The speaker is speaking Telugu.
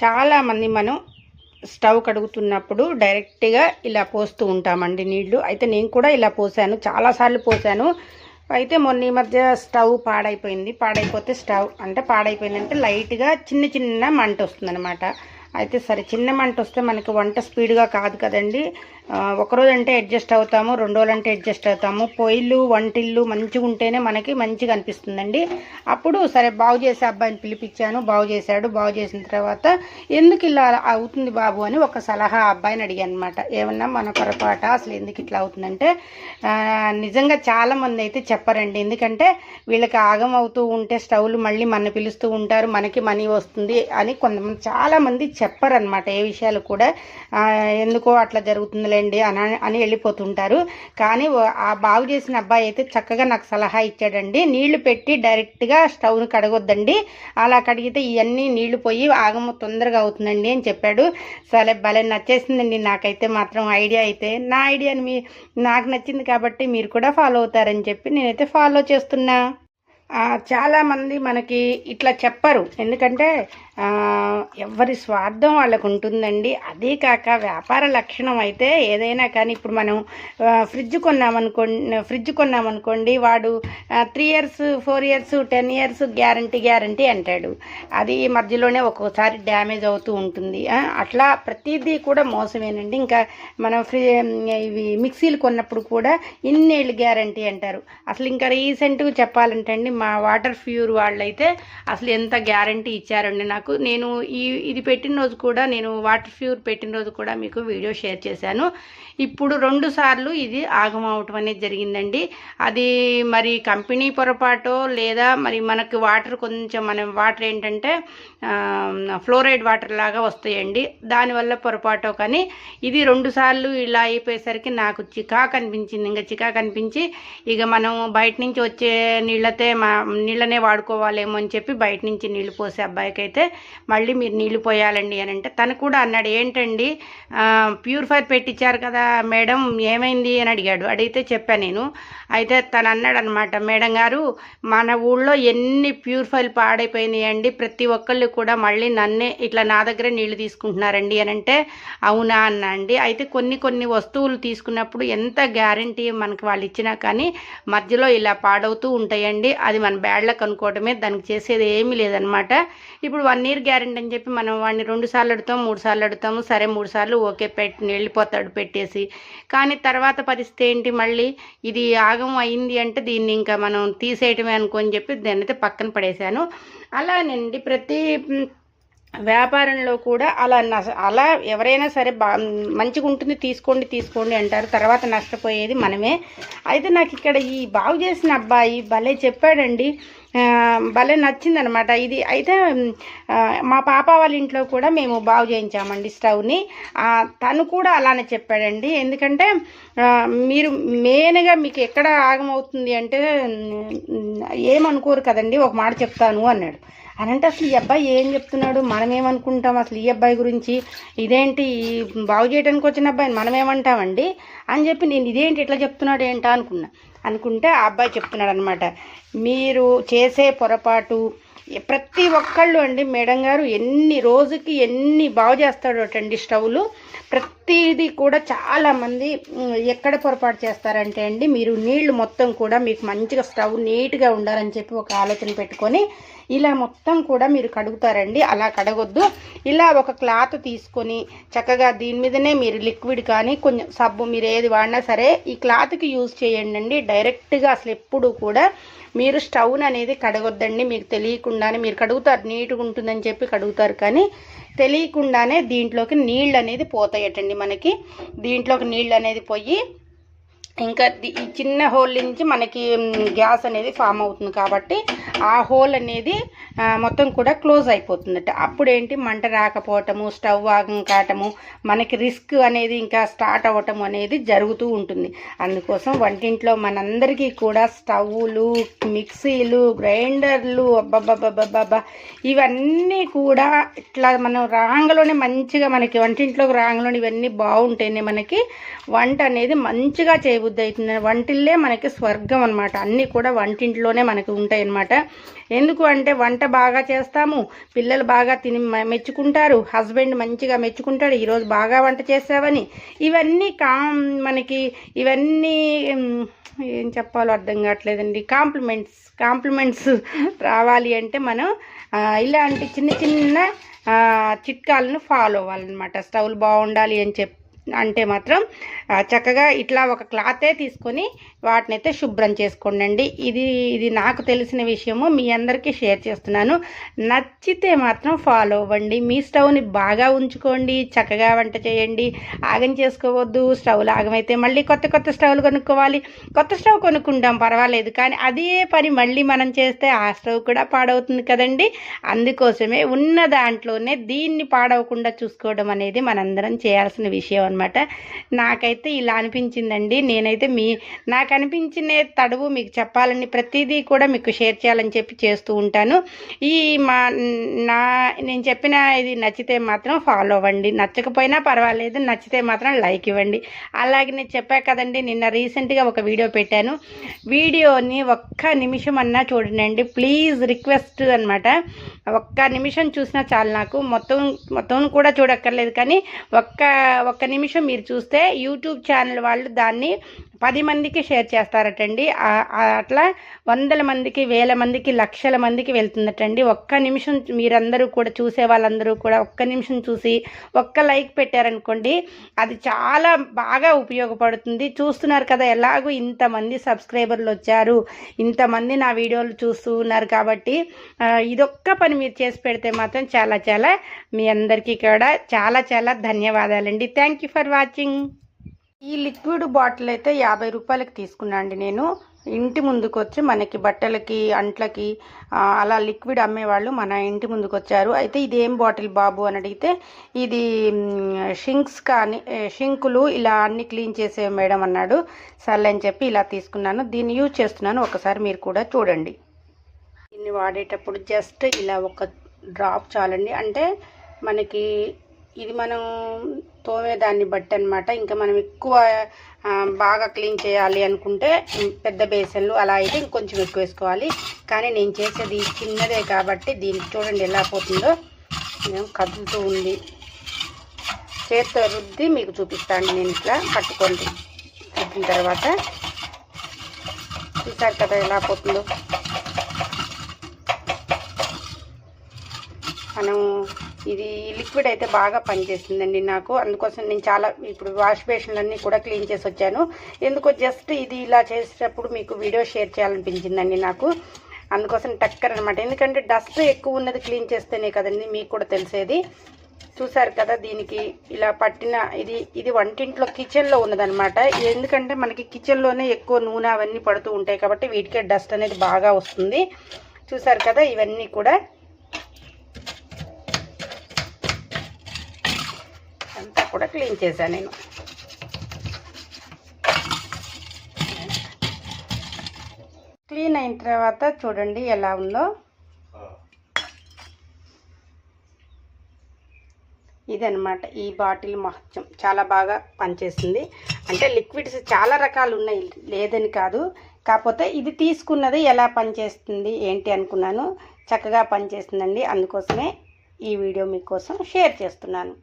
చాలామంది మనం స్టవ్ కడుగుతున్నప్పుడు డైరెక్ట్గా ఇలా పోస్తూ ఉంటామండి నీళ్లు. అయితే నేను కూడా ఇలా పోసాను, చాలాసార్లు పోసాను. అయితే మొన్న ఈ మధ్య స్టవ్ పాడైపోతే స్టవ్ అంటే పాడైపోయిందంటే లైట్గా చిన్న చిన్న మంట వస్తుందన్నమాట. అయితే సరే చిన్న మంట వస్తే మనకి వంట స్పీడ్గా కాదు కదండి. ఒకరోజు అంటే అడ్జస్ట్ అవుతాము, 2 రోజులు అంటే అడ్జస్ట్ అవుతాము. పొయ్యిలు వంటిల్లు మంచిగా ఉంటేనే మనకి మంచిగా అనిపిస్తుందండి. అప్పుడు సరే బాగు చేసే అబ్బాయిని పిలిపించాను, బాగు చేశాడు. బాగు చేసిన తర్వాత ఎందుకు ఇలా అవుతుంది బాబు అని ఒక సలహా అబ్బాయిని అడిగాను అనమాట. ఏమన్నా మన పొరపాట, అసలు ఎందుకు ఇట్లా అవుతుందంటే నిజంగా చాలామంది అయితే చెప్పరండి. ఎందుకంటే వీళ్ళకి ఆగం అవుతూ ఉంటే స్టవ్లు మళ్ళీ మన పిలుస్తూ ఉంటారు, మనకి మనీ వస్తుంది అని కొంతమంది చాలామంది చెప్పరనమాట. ఏ విషయాలు కూడా ఎందుకో అట్లా జరుగుతుందిలేండి అని వెళ్ళిపోతుంటారు. కానీ ఆ బాగు చేసిన అబ్బాయి అయితే చక్కగా నాకు సలహా ఇచ్చాడండి. నీళ్లు పెట్టి డైరెక్ట్గా స్టవ్ను కడగొద్దండి, అలా కడిగితే ఇవన్నీ నీళ్లు పోయి ఆగము తొందరగా అవుతుందండి అని చెప్పాడు. సరే భలే నచ్చేసిందండి నాకైతే మాత్రం ఐడియా. అయితే నా ఐడియాని నాకు నచ్చింది కాబట్టి మీరు కూడా ఫాలో అవుతారని చెప్పి నేనైతే ఫాలో చేస్తున్నా. చాలామంది మనకి ఇట్లా చెప్పరు, ఎందుకంటే ఎవరి స్వార్థం వాళ్ళకు ఉంటుందండి. అదే కాక వ్యాపార లక్షణం అయితే ఏదైనా కానీ ఇప్పుడు మనం ఫ్రిడ్జ్ కొన్నామనుకోండి, వాడు 3 years 4 years 10 years గ్యారంటీ అంటాడు. అది మధ్యలోనే ఒక్కోసారి డ్యామేజ్ అవుతూ ఉంటుంది. అట్లా ప్రతిదీ కూడా మోసమేనండి. ఇంకా మనం ఇవి మిక్సీలు కొన్నప్పుడు కూడా ఇన్నేళ్ళు గ్యారంటీ అంటారు. అసలు ఇంకా రీసెంట్గా చెప్పాలంటే అండి, మా వాటర్ ప్యూర్ వాళ్ళైతే అసలు ఎంత గ్యారంటీ ఇచ్చారండి నాకు. నేను ఇది పెట్టిన రోజు కూడా, నేను వాటర్ ప్యూర్ పెట్టిన రోజు కూడా మీకు వీడియో షేర్ చేశాను. ఇప్పుడు 2 సార్లు ఇది ఆగమవటం అనేది జరిగిందండి. అది మరి కంపెనీ పొరపాటో లేదా మరి మనకు వాటర్ కొంచెం వాటర్ ఏంటంటే ఫ్లోరైడ్ వాటర్ లాగా వస్తాయండి, దానివల్ల పొరపాటో కానీ ఇది 2 సార్లు ఇలా అయిపోయేసరికి నాకు చికాకు అనిపించి ఇక మనం బయట నుంచి వచ్చే నీళ్ళనే వాడుకోవాలేమో అని చెప్పి బయట నుంచి నీళ్లు పోసే అబ్బాయికి అయితే మళ్ళీ మీరు నీళ్లు పోయాలండి అని అంటే తను కూడా అన్నాడు, ఏంటండి ప్యూరిఫైర్ పెట్టించారు కదా మేడం, ఏమైంది అని అడిగాడు. అడిగితే చెప్పాను నేను. అయితే తను అన్నాడు అనమాట, మేడం గారు మన ఊళ్ళో ఎన్ని ప్యూరిఫైర్లు పాడైపోయినాయండి, ప్రతి ఒక్కళ్ళు కూడా మళ్ళీ నన్నే ఇట్లా నా దగ్గరే నీళ్లు తీసుకుంటున్నారండి అని అంటే అవునా అన్నా అండి. అయితే కొన్ని వస్తువులు తీసుకున్నప్పుడు ఎంత గ్యారంటీ మనకి వాళ్ళు ఇచ్చినా కానీ మధ్యలో ఇలా పాడవుతూ ఉంటాయండి. అది మన బ్యాడ్ లక్ అనుకోవడమే, దానికి చేసేది ఏమీ లేదనమాట. ఇప్పుడు 1 year గ్యారంటీ అని చెప్పి మనం వాడిని 2 సార్లు అడుగుతాం, 3 సార్లు అడుగుతాము. సరే 3 సార్లు ఓకే వెళ్ళిపోతాడు పెట్టేసి. కానీ తర్వాత పరిస్థితి ఏంటి, మళ్ళీ ఇది ఆగం అయింది అంటే దీన్ని ఇంకా మనం తీసేయటమే అనుకొని చెప్పి దాన్ని అయితే పక్కన పడేశాను. అలానండి ప్రతి వ్యాపారంలో కూడా అలా ఎవరైనా సరే మంచిగా ఉంటుంది తీసుకోండి అంటారు, తర్వాత నష్టపోయేది మనమే. అయితే నాకు ఇక్కడ ఈ బాగు చేసిన అబ్బాయి భలే చెప్పాడండి, భలే నచ్చిందనమాట ఇది. అయితే మా పాప వాళ్ళ ఇంట్లో కూడా మేము బాగు చేయించామండి స్టవ్ని. తను కూడా అలానే చెప్పాడండి. ఎందుకంటే మీరు మెయిన్గా మీకు ఎక్కడ ఆగమవుతుంది అంటే ఏమనుకోరు కదండి, ఒక మాట చెప్తాను అన్నాడు. అని అంటే అసలు ఈ అబ్బాయి ఏం చెప్తున్నాడు, మనం ఏమనుకుంటాం అసలు ఈ అబ్బాయి గురించి, ఇదేంటి బాగు చేయడానికి వచ్చిన అబ్బాయిని మనం ఏమంటామండి అని చెప్పి నేను ఇదేంటి ఇట్లా చెప్తున్నాడు ఏంటా అనుకుంటే ఆ అబ్బాయి చెప్తున్నాడు అనమాట, మీరు చేసే పొరపాటు ప్రతి ఒక్కళ్ళు అండి, మేడం గారు రోజుకి ఎన్ని బాగు చేస్తాడోటండి స్టవ్లు, ప్రతిదీ కూడా చాలామంది ఎక్కడ పొరపాటు చేస్తారంటే అండి, మీరు నీళ్లు మొత్తం కూడా మీకు మంచిగా స్టవ్ నీట్గా ఉండాలని చెప్పి ఒక ఆలోచన పెట్టుకొని ఇలా మొత్తం కూడా మీరు కడుగుతారండి. అలా కడగొద్దు. ఇలా ఒక క్లాత్ తీసుకొని చక్కగా దీని మీదనే మీరు లిక్విడ్ కానీ కొంచెం సబ్బు మీరు ఏది వాడినా సరే ఈ క్లాత్కి యూజ్ చేయండి. డైరెక్ట్గా అసలు ఎప్పుడు కూడా మీరు స్టవ్ని అనేది కడగొద్దండి. మీకు తెలియకుండానే మీరు కడుగుతారు, నీట్గా ఉంటుందని చెప్పి కడుగుతారు, కానీ తెలియకుండానే దీంట్లోకి నీళ్ళు అనేది పోతాయటండి. మనకి దీంట్లోకి నీళ్ళు అనేది పోయి ఇంకా ఈ చిన్న హోల్ నుంచి మనకి గ్యాస్ అనేది ఫామ్ అవుతుంది కాబట్టి ఆ హోల్ అనేది మొత్తం కూడా క్లోజ్ అయిపోతుందట. అప్పుడేంటి మంట రాకపోవటము, స్టవ్ ఆగం కావటము, మనకి రిస్క్ అనేది ఇంకా స్టార్ట్ అవ్వటం అనేది జరుగుతూ ఉంటుంది. అందుకోసం వంటింట్లో మనందరికీ కూడా స్టవ్లు, మిక్సీలు, గ్రైండర్లు అబ్బబ్బబ్బబ్బబ్బా ఇవన్నీ కూడా ఇట్లా మనం రాంగలోనే మంచిగా మనకి వంటింట్లోకి రాంగలోనే ఇవన్నీ బాగుంటేనే మనకి వంట అనేది మంచిగా చేయబుద్ధి అవుతుంది. వంటిల్లే మనకి స్వర్గం అనమాట. అన్నీ కూడా వంటింట్లోనే మనకి ఉంటాయి అన్నమాట. ఎందుకు అంటే వంట బాగా చేస్తాము, పిల్లలు బాగా తిని మెచ్చుకుంటారు, హస్బెండ్ మంచిగా మెచ్చుకుంటాడు, ఈరోజు బాగా వంట చేసావని. ఇవన్నీ మనకి ఇవన్నీ ఏం చెప్పాలో అర్థం కావట్లేదండి. కాంప్లిమెంట్స్ రావాలి అంటే మనం ఇలాంటి చిన్న చిన్న చిట్కాలను ఫాలో అవ్వాలన్నమాట. స్టవ్లు బాగుండాలి అని అంటే మాత్రం చక్కగా ఇట్లా ఒక క్లాతే తీసుకొని వాటినైతే శుభ్రం చేసుకోండి. ఇది నాకు తెలిసిన విషయము, మీ అందరికీ షేర్ చేస్తున్నాను. నచ్చితే మాత్రం ఫాలో అవ్వండి. మీ స్టవ్ని బాగా ఉంచుకోండి, చక్కగా వంట చేయండి, ఆగం చేసుకోవద్దు. స్టవ్లు ఆగమైతే మళ్ళీ కొత్త స్టవ్లు కొనుక్కోవాలి. కొత్త స్టవ్ కొనుక్కుంటాం పర్వాలేదు, కానీ అదే పని మళ్ళీ మనం చేస్తే ఆ స్టవ్ కూడా పాడవుతుంది కదండి. అందుకోసమే ఉన్న దాంట్లోనే దీన్ని పాడవకుండా చూసుకోవడం అనేది మనందరం చేయాల్సిన విషయం అనమాట. నాకైతే ఇలా అనిపించిందండి. నేనైతే నాకు అనిపించిన తడువు మీకు చెప్పాలని, ప్రతిదీ కూడా మీకు షేర్ చేయాలని చెప్పి చేస్తూ ఉంటాను. నేను చెప్పిన ఇది నచ్చితే మాత్రం ఫాలో అవ్వండి, నచ్చకపోయినా పర్వాలేదు, నచ్చితే మాత్రం లైక్ ఇవ్వండి. అలాగే నేను చెప్పా కదండి, నిన్న రీసెంట్గా ఒక వీడియో పెట్టాను. వీడియోని ఒక్క నిమిషం అన్నా చూడండి ప్లీజ్, రిక్వెస్ట్ అనమాట. ఒక్క నిమిషం చూసినా చాలు నాకు, మొత్తం కూడా చూడక్కర్లేదు, కానీ ఒక్క నిమిషం మీరు చూస్తే యూట్యూబ్ ఛానల్ వాళ్ళు దాన్ని 10 మందికి షేర్ చేస్తారటండి. అట్లా 100 మందికి, 1000 మందికి, లక్షల మందికి వెళ్తుందటండి. ఒక్క నిమిషం మీరందరూ కూడా, చూసే వాళ్ళందరూ కూడా ఒక్క నిమిషం చూసి ఒక్క లైక్ పెట్టారనుకోండి, అది చాలా బాగా ఉపయోగపడుతుంది. చూస్తున్నారు కదా ఎలాగో ఇంతమంది సబ్స్క్రైబర్లు వచ్చారు, ఇంతమంది నా వీడియోలు చూస్తూ ఉన్నారు కాబట్టి ఇదొక్క పని మీరు చేసి పెడితే మాత్రం చాలా మీ అందరికీ కూడా చాలా ధన్యవాదాలండి. Thank you for watching. ఈ లిక్విడ్ బాటిల్ అయితే 50 రూపాయలకి తీసుకున్నా అండి నేను. ఇంటి ముందుకు వచ్చి మనకి బట్టలకి, అంట్లకి అలా లిక్విడ్ అమ్మేవాళ్ళు మన ఇంటి ముందుకు వచ్చారు. అయితే ఇదేం బాటిల్ బాబు అని అడిగితే, ఇది షింకులు ఇలా అన్ని క్లీన్ చేసే మేడం అన్నాడు. సర్లే అని చెప్పి ఇలా తీసుకున్నాను. దీన్ని యూజ్ చేస్తున్నాను, ఒకసారి మీరు కూడా చూడండి. దీన్ని వాడేటప్పుడు జస్ట్ ఇలా ఒక డ్రాప్ చాలండి. అంటే మనకి ఇది మనం తోమేదాన్ని బట్టి అనమాట. ఇంకా మనం ఎక్కువ బాగా క్లీన్ చేయాలి అనుకుంటే పెద్ద బేసన్లు అలా అయితే ఇంకొంచెం ఎక్కువ వేసుకోవాలి. కానీ నేను చేసేది చిన్నదే కాబట్టి దీనికి చూడండి ఎలా పోతుందో, కదులుతూ ఉంది. చేత్తో రుద్ది మీకు చూపిస్తాను. నేను ఇట్లా పట్టుకోండి, రుద్దిన తర్వాత చూసారు కదా ఎలా పోతుందో. మనం ఇది లిక్విడ్ అయితే బాగా పనిచేస్తుందండి నాకు. అందుకోసం నేను ఇప్పుడు వాష్ బేసిన్లన్నీ కూడా క్లీన్ చేసి వచ్చాను. ఎందుకో జస్ట్ ఇది ఇలా చేసేటప్పుడు మీకు వీడియో షేర్ చేయాలనిపించిందండి నాకు. అందుకోసం టక్కర్ అనమాట. ఎందుకంటే డస్ట్ ఎక్కువ ఉన్నది క్లీన్ చేస్తేనే కదండి మీకు కూడా తెలిసేది. చూసారు కదా దీనికి ఇలా పట్టిన ఇది వంటింట్లో కిచెన్లో ఉన్నదనమాట. ఎందుకంటే మనకి కిచెన్లోనే ఎక్కువ నూనె అవన్నీ పడుతూ ఉంటాయి కాబట్టి వీటికే డస్ట్ అనేది బాగా వస్తుంది. చూసారు కదా ఇవన్నీ కూడా అంతా కూడా క్లీన్ చేశాను నేను. క్లీన్ అయిన తర్వాత చూడండి ఎలా ఉందో. ఇదనమాట ఈ బాటిల్ మహత్యం, చాలా బాగా పనిచేస్తుంది. అంటే లిక్విడ్స్ చాలా రకాలు ఉన్నాయి, లేదని కాదు. కాకపోతే ఇది తీసుకున్నది ఎలా పనిచేస్తుంది ఏంటి అనుకున్నాను. చక్కగా పనిచేస్తుందండి. అందుకోసమే ఈ వీడియో మీకోసం షేర్ చేస్తున్నాను.